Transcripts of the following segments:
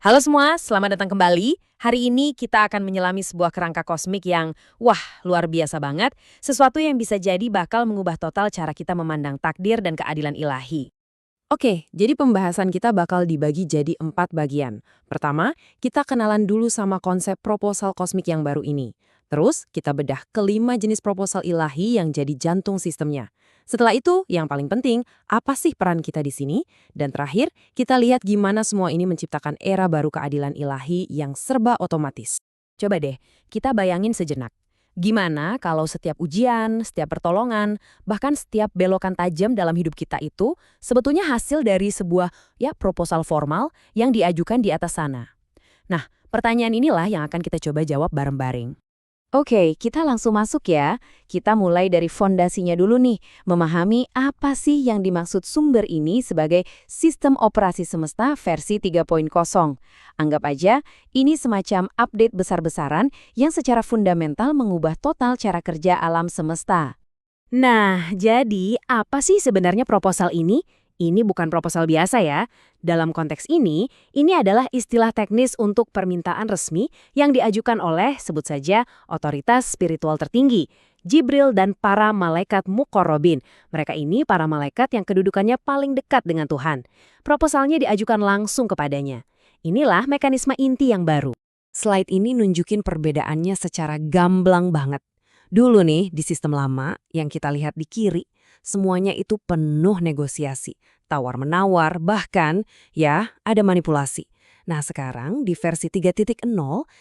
Halo semua, selamat datang kembali. Hari ini kita akan menyelami sebuah kerangka kosmik yang, wah, luar biasa banget. Sesuatu yang bisa jadi bakal mengubah total cara kita memandang takdir dan keadilan ilahi. Oke, jadi pembahasan kita bakal dibagi jadi 4 bagian. Pertama, kita kenalan dulu sama konsep proposal kosmik yang baru ini. Terus, kita bedah kelima jenis proposal ilahi yang jadi jantung sistemnya. Setelah itu, yang paling penting, apa sih peran kita di sini? Dan terakhir, kita lihat gimana semua ini menciptakan era baru keadilan ilahi yang serba otomatis. Coba deh, kita bayangin sejenak. Gimana kalau setiap ujian, setiap pertolongan, bahkan setiap belokan tajam dalam hidup kita itu sebetulnya hasil dari sebuah proposal formal yang diajukan di atas sana. Nah, pertanyaan inilah yang akan kita coba jawab bareng-bareng. Oke, kita langsung masuk ya. Kita mulai dari fondasinya dulu nih, memahami apa sih yang dimaksud sumber ini sebagai sistem operasi semesta versi 3.0. Anggap aja, ini semacam update besar-besaran yang secara fundamental mengubah total cara kerja alam semesta. Nah, jadi apa sih sebenarnya proposal ini? Ini bukan proposal biasa ya. Dalam konteks ini adalah istilah teknis untuk permintaan resmi yang diajukan oleh, sebut saja, otoritas spiritual tertinggi, Jibril dan para malaikat Muqarrabin. Mereka ini para malaikat yang kedudukannya paling dekat dengan Tuhan. Proposalnya diajukan langsung kepadanya. Inilah mekanisme inti yang baru. Slide ini nunjukin perbedaannya secara gamblang banget. Dulu nih, di sistem lama yang kita lihat di kiri, semuanya itu penuh negosiasi, tawar-menawar, bahkan ada manipulasi. Nah sekarang di versi 3.0,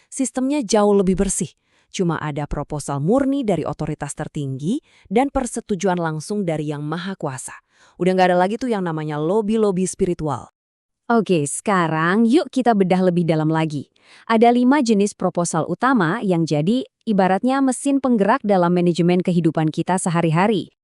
sistemnya jauh lebih bersih. Cuma ada proposal murni dari otoritas tertinggi dan persetujuan langsung dari Yang Maha Kuasa. Udah nggak ada lagi tuh yang namanya lobby-lobby spiritual. Oke, sekarang yuk kita bedah lebih dalam lagi. Ada 5 jenis proposal utama yang jadi ibaratnya mesin penggerak dalam manajemen kehidupan kita sehari-hari.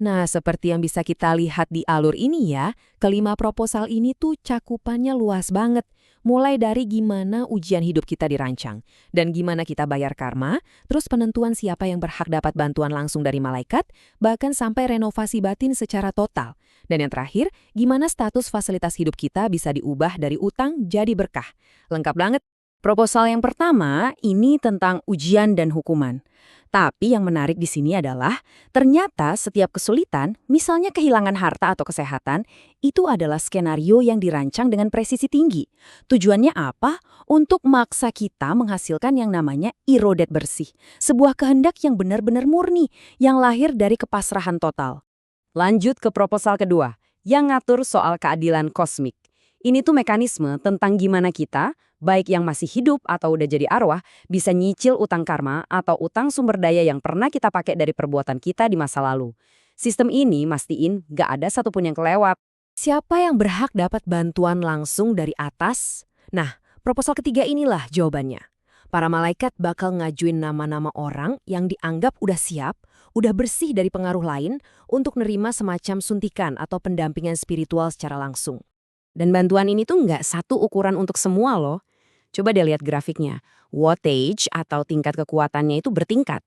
Nah, seperti yang bisa kita lihat di alur ini ya, kelima proposal ini tuh cakupannya luas banget. Mulai dari gimana ujian hidup kita dirancang, dan gimana kita bayar karma, terus penentuan siapa yang berhak dapat bantuan langsung dari malaikat, bahkan sampai renovasi batin secara total. Dan yang terakhir, gimana status fasilitas hidup kita bisa diubah dari utang jadi berkah. Lengkap banget. Proposal yang pertama, ini tentang ujian dan hukuman. Tapi yang menarik di sini adalah, ternyata setiap kesulitan, misalnya kehilangan harta atau kesehatan, itu adalah skenario yang dirancang dengan presisi tinggi. Tujuannya apa? Untuk maksa kita menghasilkan yang namanya irodat bersih. Sebuah kehendak yang benar-benar murni, yang lahir dari kepasrahan total. Lanjut ke proposal kedua, yang ngatur soal keadilan kosmik. Ini tuh mekanisme tentang gimana kita, baik yang masih hidup atau udah jadi arwah, bisa nyicil utang karma atau utang sumber daya yang pernah kita pakai dari perbuatan kita di masa lalu. Sistem ini mastiin gak ada satupun yang kelewat. Siapa yang berhak dapat bantuan langsung dari atas? Nah, proposal ketiga inilah jawabannya. Para malaikat bakal ngajuin nama-nama orang yang dianggap udah siap, udah bersih dari pengaruh lain untuk nerima semacam suntikan atau pendampingan spiritual secara langsung. Dan bantuan ini tuh nggak satu ukuran untuk semua loh. Coba deh lihat grafiknya. Wattage atau tingkat kekuatannya itu bertingkat.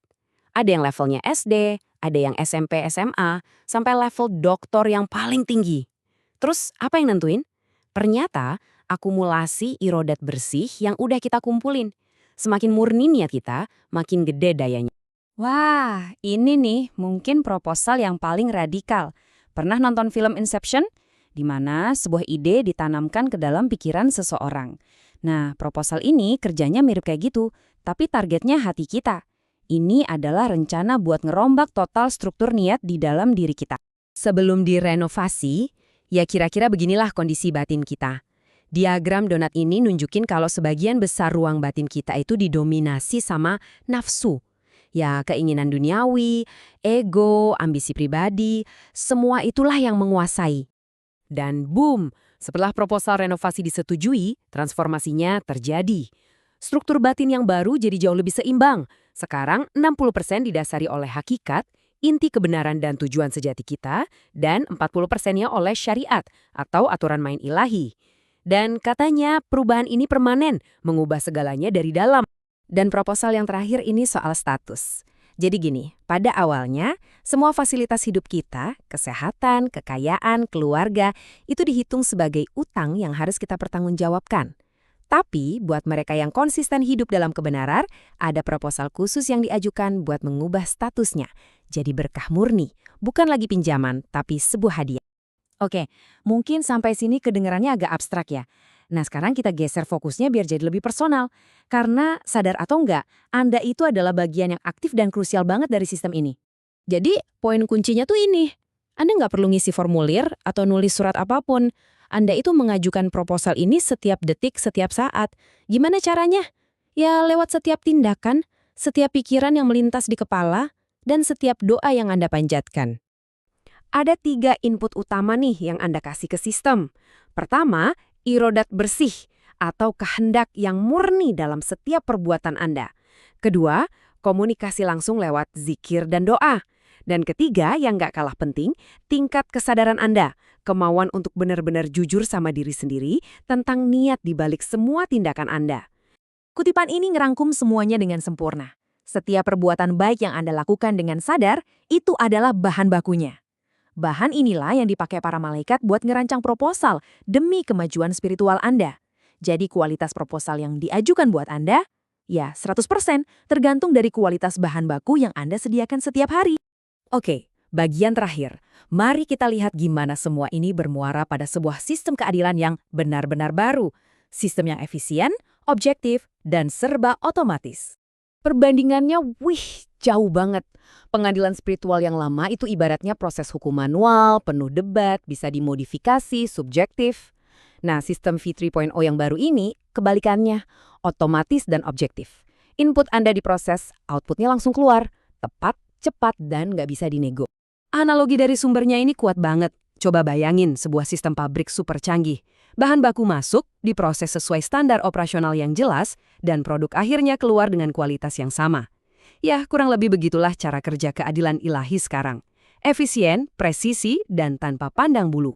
Ada yang levelnya SD, ada yang SMP, SMA, sampai level doktor yang paling tinggi. Terus apa yang nentuin? Ternyata akumulasi irodat bersih yang udah kita kumpulin. Semakin murni niat kita, makin gede dayanya. Wah, ini nih mungkin proposal yang paling radikal. Pernah nonton film Inception? Di mana sebuah ide ditanamkan ke dalam pikiran seseorang. Nah, proposal ini kerjanya mirip kayak gitu, tapi targetnya hati kita. Ini adalah rencana buat ngerombak total struktur niat di dalam diri kita. Sebelum direnovasi, ya kira-kira beginilah kondisi batin kita. Diagram donat ini nunjukin kalau sebagian besar ruang batin kita itu didominasi sama nafsu. Ya, keinginan duniawi, ego, ambisi pribadi, semua itulah yang menguasai. Dan boom, setelah proposal renovasi disetujui, transformasinya terjadi. Struktur batin yang baru jadi jauh lebih seimbang. Sekarang 60% didasari oleh hakikat, inti kebenaran dan tujuan sejati kita, dan 40%-nya oleh syariat atau aturan main ilahi. Dan katanya perubahan ini permanen, mengubah segalanya dari dalam. Dan proposal yang terakhir ini soal status. Jadi gini, pada awalnya, semua fasilitas hidup kita, kesehatan, kekayaan, keluarga, itu dihitung sebagai utang yang harus kita pertanggungjawabkan. Tapi buat mereka yang konsisten hidup dalam kebenaran, ada proposal khusus yang diajukan buat mengubah statusnya. Jadi berkah murni, bukan lagi pinjaman, tapi sebuah hadiah. Oke, mungkin sampai sini kedengarannya agak abstrak ya. Nah, sekarang kita geser fokusnya biar jadi lebih personal. Karena sadar atau enggak, Anda itu adalah bagian yang aktif dan krusial banget dari sistem ini. Jadi, poin kuncinya tuh ini. Anda nggak perlu ngisi formulir atau nulis surat apapun. Anda itu mengajukan proposal ini setiap detik, setiap saat. Gimana caranya? Ya, lewat setiap tindakan, setiap pikiran yang melintas di kepala, dan setiap doa yang Anda panjatkan. Ada 3 input utama nih yang Anda kasih ke sistem. Pertama, irodat bersih atau kehendak yang murni dalam setiap perbuatan Anda. Kedua, komunikasi langsung lewat zikir dan doa. Dan ketiga, yang nggak kalah penting, tingkat kesadaran Anda, kemauan untuk benar-benar jujur sama diri sendiri tentang niat di balik semua tindakan Anda. Kutipan ini ngerangkum semuanya dengan sempurna. Setiap perbuatan baik yang Anda lakukan dengan sadar, itu adalah bahan bakunya. Bahan inilah yang dipakai para malaikat buat ngerancang proposal demi kemajuan spiritual Anda. Jadi kualitas proposal yang diajukan buat Anda, ya 100% tergantung dari kualitas bahan baku yang Anda sediakan setiap hari. Oke, bagian terakhir. Mari kita lihat gimana semua ini bermuara pada sebuah sistem keadilan yang benar-benar baru. Sistem yang efisien, objektif, dan serba otomatis. Perbandingannya, jauh banget. Pengadilan spiritual yang lama itu ibaratnya proses hukum manual, penuh debat, bisa dimodifikasi, subjektif. Nah, sistem V3.0 yang baru ini, kebalikannya, otomatis dan objektif. Input Anda diproses, outputnya langsung keluar, tepat, cepat, dan nggak bisa dinego. Analogi dari sumbernya ini kuat banget. Coba bayangin sebuah sistem pabrik super canggih. Bahan baku masuk, diproses sesuai standar operasional yang jelas, dan produk akhirnya keluar dengan kualitas yang sama. Ya, kurang lebih begitulah cara kerja keadilan ilahi sekarang. Efisien, presisi, dan tanpa pandang bulu.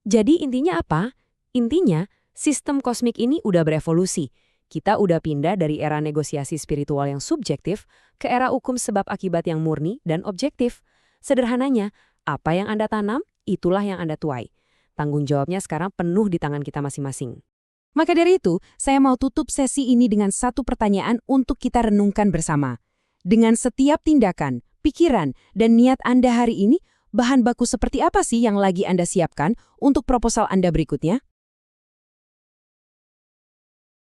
Jadi intinya apa? Intinya, sistem kosmik ini udah berevolusi. Kita udah pindah dari era negosiasi spiritual yang subjektif ke era hukum sebab akibat yang murni dan objektif. Sederhananya, apa yang Anda tanam, itulah yang Anda tuai. Tanggung jawabnya sekarang penuh di tangan kita masing-masing. Maka dari itu, saya mau tutup sesi ini dengan satu pertanyaan untuk kita renungkan bersama. Dengan setiap tindakan, pikiran, dan niat Anda hari ini, bahan baku seperti apa sih yang lagi Anda siapkan untuk proposal Anda berikutnya?